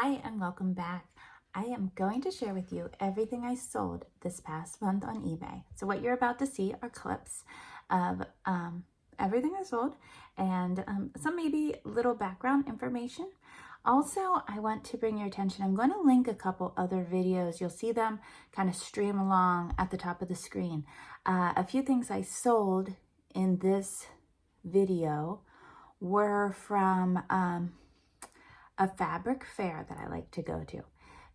Hi and welcome back. I am going to share with you everything I sold this past month on eBay. So what you're about to see are clips of everything I sold and some maybe little background information. Also, I want to bring your attention, I'm going to link a couple other videos. You'll see them kind of stream along at the top of the screen. A few things I sold in this video were from a fabric fair that I like to go to.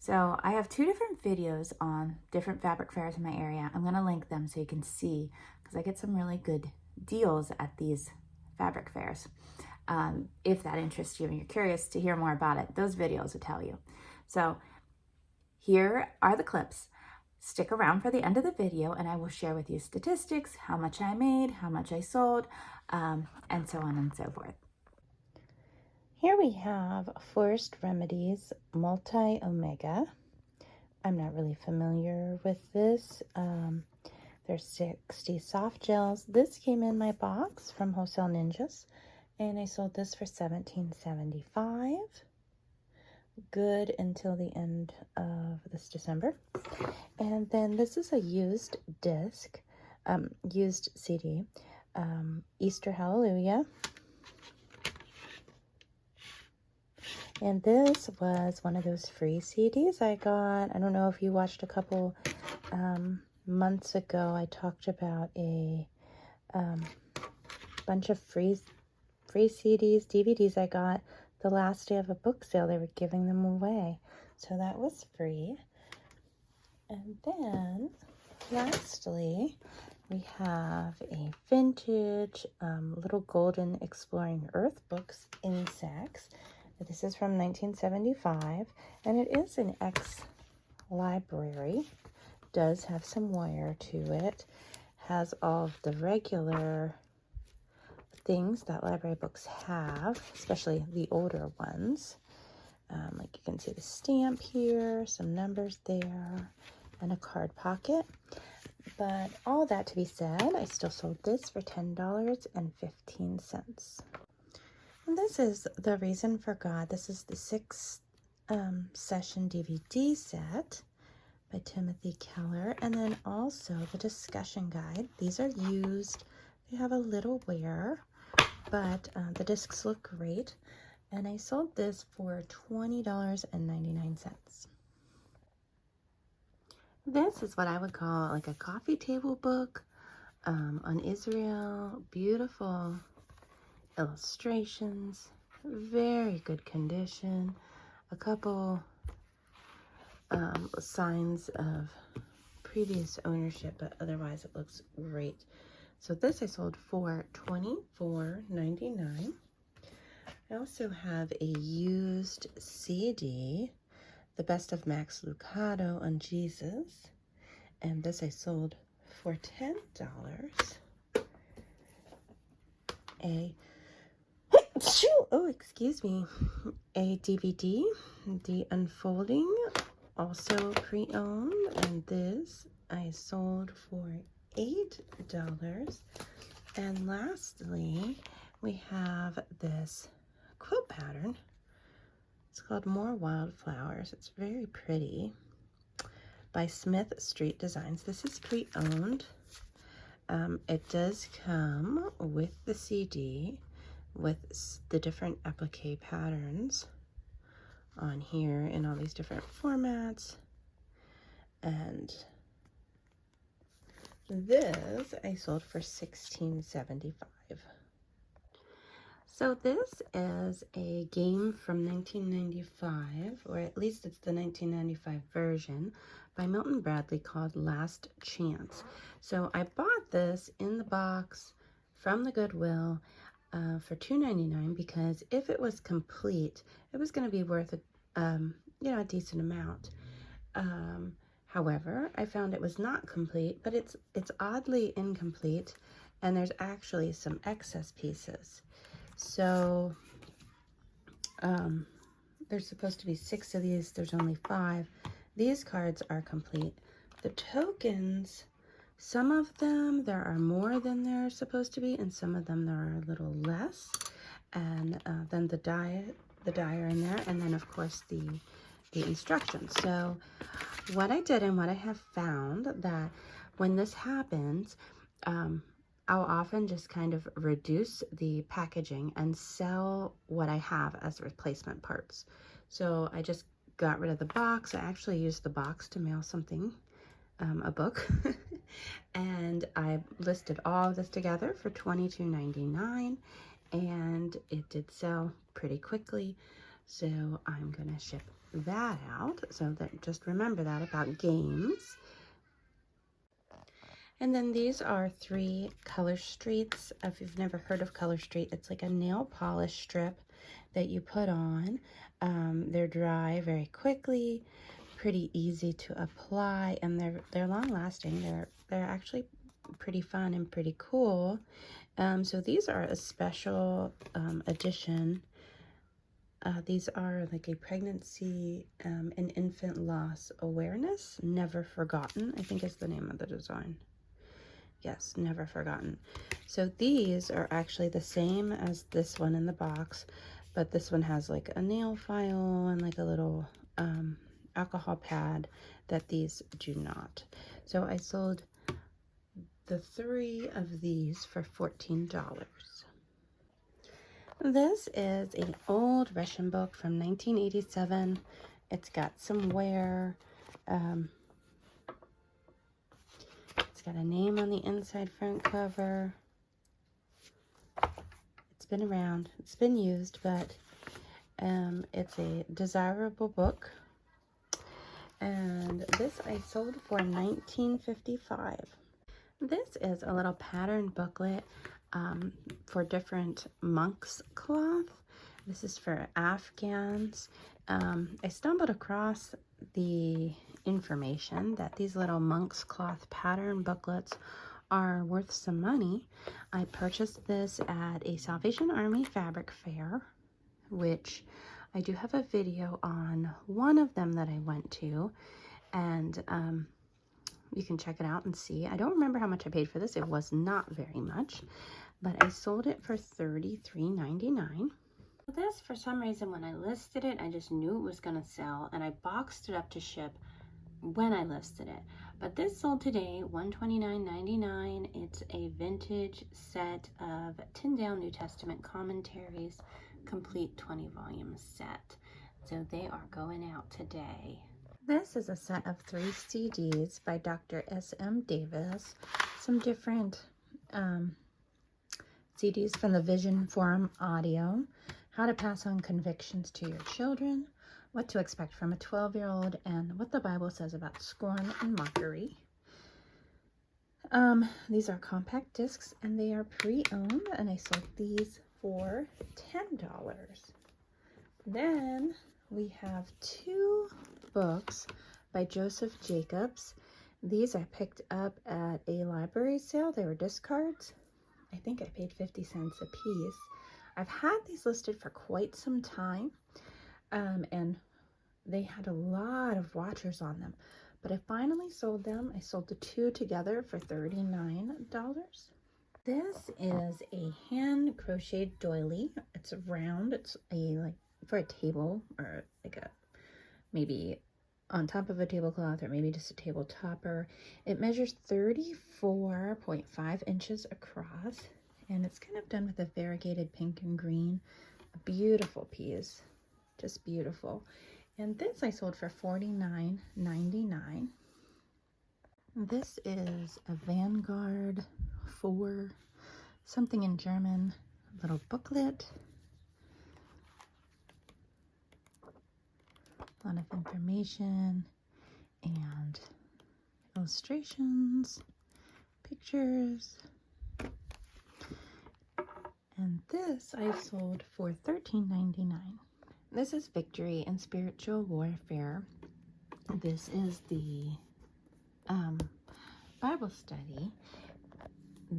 So I have two different videos on different fabric fairs in my area. I'm going to link them so you can see, because I get some really good deals at these fabric fairs. If that interests you and you're curious to hear more about it, those videos will tell you. So here are the clips. Stick around for the end of the video and I will share with you statistics, how much I made, how much I sold, and so on and so forth. Here we have Forest Remedies Multi-Omega. I'm not really familiar with this. There's 60 soft gels. This came in my box from Wholesale Ninjas, and I sold this for $17.75. Good until the end of this December. And then this is a used disc, used CD, Easter Hallelujah. And this was one of those free CDs I got. I don't know if you watched a couple months ago. I talked about a bunch of free CDs, DVDs I got the last day of a book sale. They were giving them away. So that was free. And then lastly, we have a vintage little golden Exploring Earth books in sacks. This is from 1975, and it is an ex-library. Does have some wire to it. Has all of the regular things that library books have, especially the older ones. Like you can see the stamp here, some numbers there, and a card pocket. But all that to be said, I still sold this for $10.15. And this is The Reason for God. This is the 6 session DVD set by Timothy Keller. And then also the discussion guide. These are used. They have a little wear, but the discs look great. And I sold this for $20.99. This is what I would call like a coffee table book on Israel. Beautiful illustrations, very good condition, a couple signs of previous ownership, but otherwise it looks great. So this I sold for $24.99. I also have a used CD, The Best of Max Lucado on Jesus, and this I sold for $10. Excuse me, a DVD, The Unfolding, also pre-owned, and this I sold for $8. And lastly, we have this quilt pattern. It's called More Wildflowers. It's very pretty, by Smith Street Designs. This is pre-owned. It does come with the CD, with the different applique patterns on here in all these different formats. And this I sold for $16.75. So this is a game from 1995, or at least it's the 1995 version, by Milton Bradley, called Last Chance. So I bought this in the box from the Goodwill for $2.99, because if it was complete, it was going to be worth a decent amount. However, I found it was not complete, but it's oddly incomplete, and there's actually some excess pieces. So there's supposed to be 6 of these. There's only 5. These cards are complete. The tokens, some of them there are more than there are supposed to be, and some of them there are a little less. And then the die are in there, and then of course the the instructions. So what I did and what I have found that when this happens, I'll often just kind of reduce the packaging and sell what I have as replacement parts. So I just got rid of the box. I actually used the box to mail something, a book. And I listed all of this together for $22.99, and it did sell pretty quickly. So I'm gonna ship that out. So that, just remember that about games. And then these are 3 Color Streets. If you've never heard of Color Street, it's like a nail polish strip that you put on. They're dry very quickly, pretty easy to apply, and they're long lasting. They're actually pretty fun and pretty cool. So these are a special edition. These are like a pregnancy and infant loss awareness, never forgotten, I think is the name of the design. Yes, never forgotten. So these are actually the same as this one in the box, but this one has like a nail file and like a little alcohol pad that these do not. So I sold the 3 of these for $14. This is an old Russian book from 1987. It's got some wear. It's got a name on the inside front cover. It's been around. It's been used, but it's a desirable book. And this I sold for $19.55. This is a little pattern booklet for different monks cloth. This is for Afghans. I stumbled across the information that these little monks cloth pattern booklets are worth some money. I purchased this at a Salvation Army fabric fair, which I do have a video on one of them that I went to, and you can check it out and see. I don't remember how much I paid for this. It was not very much, but I sold it for $33.99. This, for some reason, when I listed it, I just knew it was going to sell, and I boxed it up to ship when I listed it. But this sold today, $129.99. It's a vintage set of Tyndale New Testament commentaries, complete 20-volume set. So they are going out today. This is a set of 3 CDs by Dr. S.M. Davis. Some different CDs from the Vision Forum Audio. How to pass on convictions to your children. What to expect from a 12-year-old, and what the Bible says about scorn and mockery. These are compact discs, and they are pre-owned, and I sold these for $10. Then we have 2 books by Joseph Jacobs. These I picked up at a library sale. They were discards. I think I paid 50 cents a piece. I've had these listed for quite some time, and they had a lot of watchers on them, but I finally sold them. I sold the 2 together for $39. This is a hand crocheted doily. It's round. It's like for a table, or like a maybe on top of a tablecloth, or maybe just a table topper. It measures 34.5 inches across, and it's kind of done with a variegated pink and green. A beautiful piece, just beautiful. And this I sold for $49.99. This is a Vanguard 4 something in German little booklet. A lot of information and illustrations, pictures. And this I sold for $13.99. This is Victory in Spiritual Warfare. This is the Bible study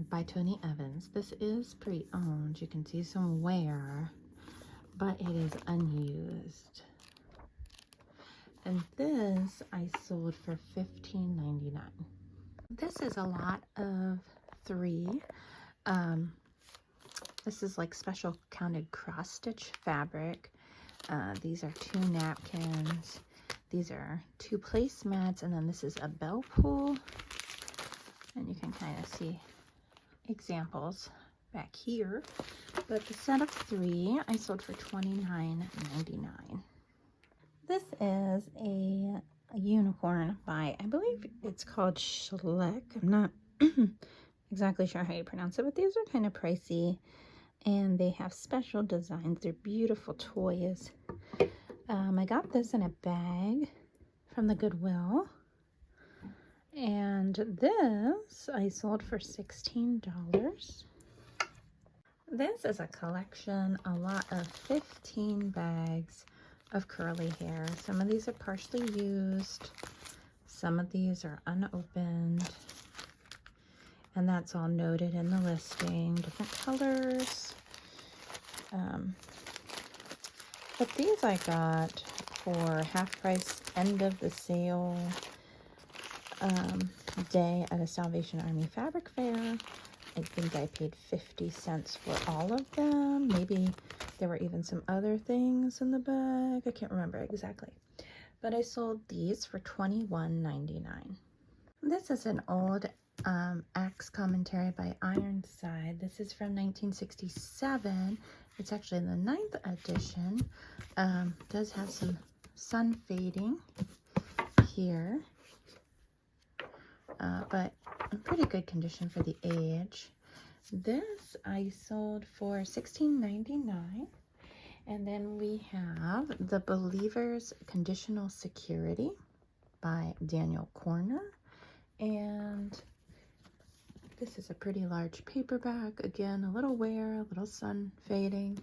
by Tony Evans. This is pre-owned. You can see some wear, but it is unused. And this I sold for $15.99. This is a lot of 3. This is like special counted cross stitch fabric. These are 2 napkins. These are 2 placemats, and then this is a bell pull. And you can kind of see examples back here. But the set of 3 I sold for $29.99. This is a unicorn by, I believe it's called Schleck. I'm not exactly sure how you pronounce it, but these are kind of pricey. And they have special designs. They're beautiful toys. I got this in a bag from the Goodwill. And this I sold for $16. This is a collection, a lot of 15 bags of curly hair. Some of these are partially used. Some of these are unopened. And that's all noted in the listing. Different colors. But these I got for half price, end of the sale day at a Salvation Army fabric fair. I think I paid 50 cents for all of them. Maybe there were even some other things in the bag. I can't remember exactly. But I sold these for $21.99. This is an old Axe commentary by Ironside. This is from 1967. It's actually the 9th edition. Does have some sun fading here. But in pretty good condition for the age. This I sold for $16.99. And then we have The Believer's Conditional Security by Daniel Corner. And this is a pretty large paperback. Again, a little wear, a little sun fading.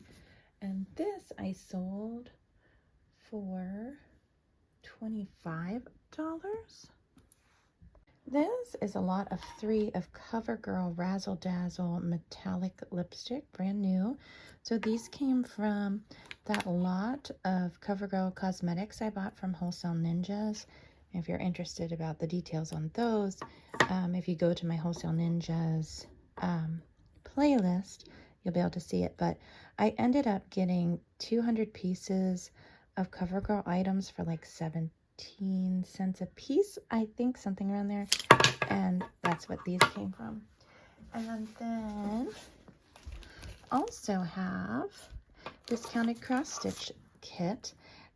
And this I sold for $25. This is a lot of 3 of CoverGirl Razzle Dazzle metallic lipstick, brand new. So these came from that lot of CoverGirl cosmetics I bought from Wholesale Ninjas. If you're interested about the details on those, if you go to my Wholesale Ninjas playlist, you'll be able to see it. But I ended up getting 200 pieces of CoverGirl items for like 17 cents a piece, I think, something around there. And that's what these came from. And then also have discounted cross stitch kit.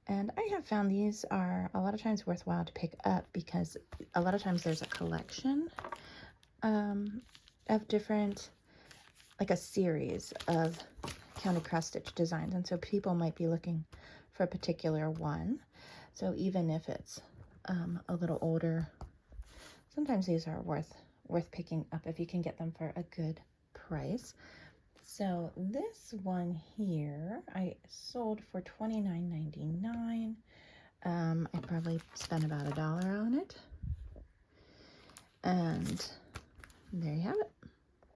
And I have found these are a lot of times worthwhile to pick up because a lot of times there's a collection of different, like a series of counted cross stitch designs. And so people might be looking for a particular one. So even if it's a little older, sometimes these are worth picking up if you can get them for a good price. So this one here I sold for $29.99. I probably spent about $1 on it. And there you have it.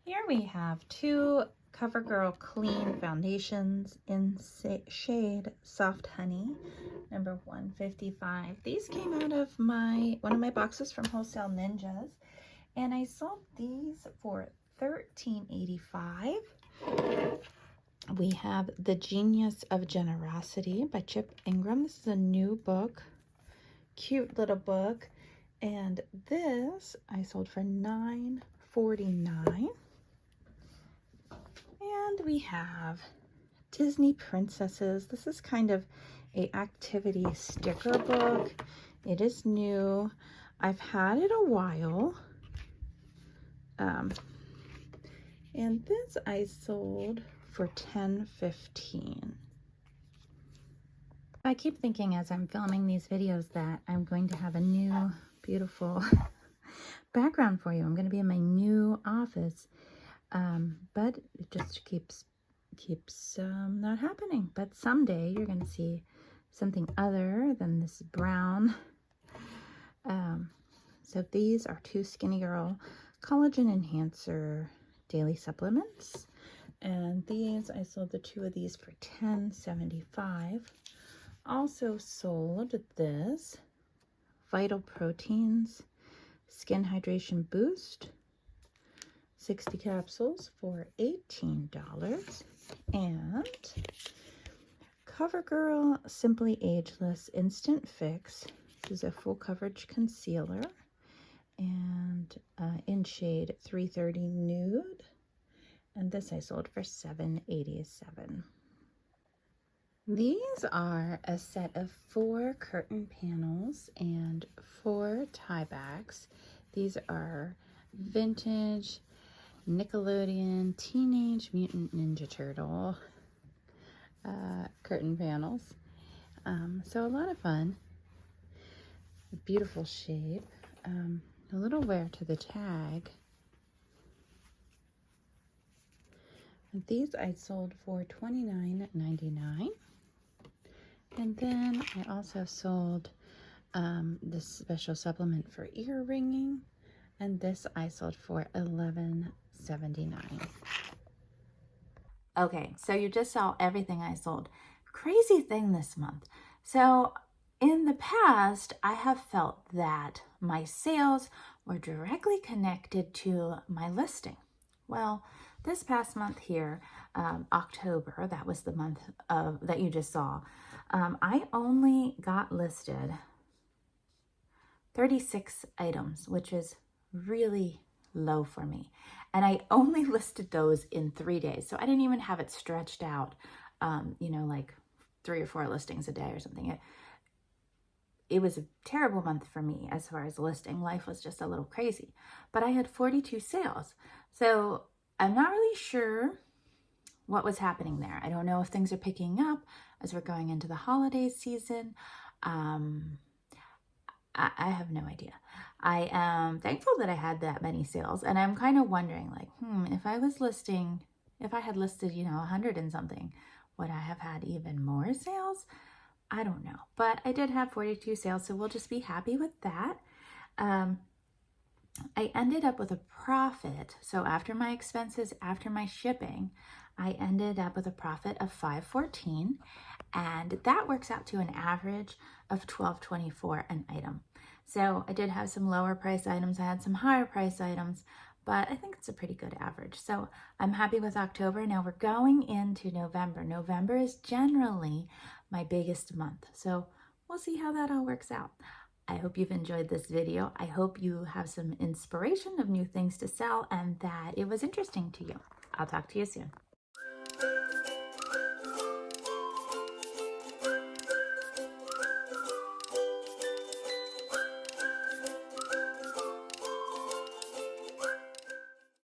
Here we have 2 CoverGirl Clean Foundations in shade Soft Honey, number 155. These came out of one of my boxes from Wholesale Ninjas, and I sold these for $13.85. We have The Genius of Generosity by Chip Ingram. This is a new book, cute little book, and this I sold for $9.49. And we have Disney Princesses. This is kind of a activity sticker book. It is new. I've had it a while. And this I sold for $10.15. I keep thinking as I'm filming these videos that I'm going to have a new beautiful background for you. I'm going to be in my new office. But it just keeps not happening. But someday you're going to see something other than this brown. So these are 2 Skinny Girl Collagen Enhancer daily supplements. And these, I sold the 2 of these for $10.75. Also sold this Vital Proteins Skin Hydration Boost. 60 capsules for $18. And CoverGirl Simply Ageless Instant Fix This is a full coverage concealer, and in shade 330 Nude. And this I sold for $7.87. These are a set of 4 curtain panels and 4 tie backs. These are vintage Nickelodeon Teenage Mutant Ninja Turtle curtain panels. So a lot of fun. A beautiful shape. A little wear to the tag. These I sold for $29.99. And then I also sold this special supplement for ear ringing, and this I sold for $11.79. Okay, so you just saw everything I sold. Crazy thing this month. So in the past, I have felt that my sales were directly connected to my listing. Well, this past month here, October, that was the month that you just saw, I only got listed 36 items, which is really low for me. And I only listed those in 3 days. So I didn't even have it stretched out, like 3 or 4 listings a day or something. It was a terrible month for me as far as listing. Life was just a little crazy. But I had 42 sales. So I'm not really sure what was happening there. I don't know if things are picking up as we're going into the holiday season. I have no idea. I am thankful that I had that many sales, and I'm kind of wondering, like, if I had listed, 100 and something, would I have had even more sales? I don't know, but I did have 42 sales, so we'll just be happy with that. I ended up with a profit. So after my expenses, after my shipping, I ended up with a profit of $5.14, and that works out to an average of $12.24 an item. So I did have some lower price items. I had some higher price items, but I think it's a pretty good average. So I'm happy with October. Now we're going into November. November is generally my biggest month. So we'll see how that all works out. I hope you've enjoyed this video. I hope you have some inspiration of new things to sell and that it was interesting to you. I'll talk to you soon.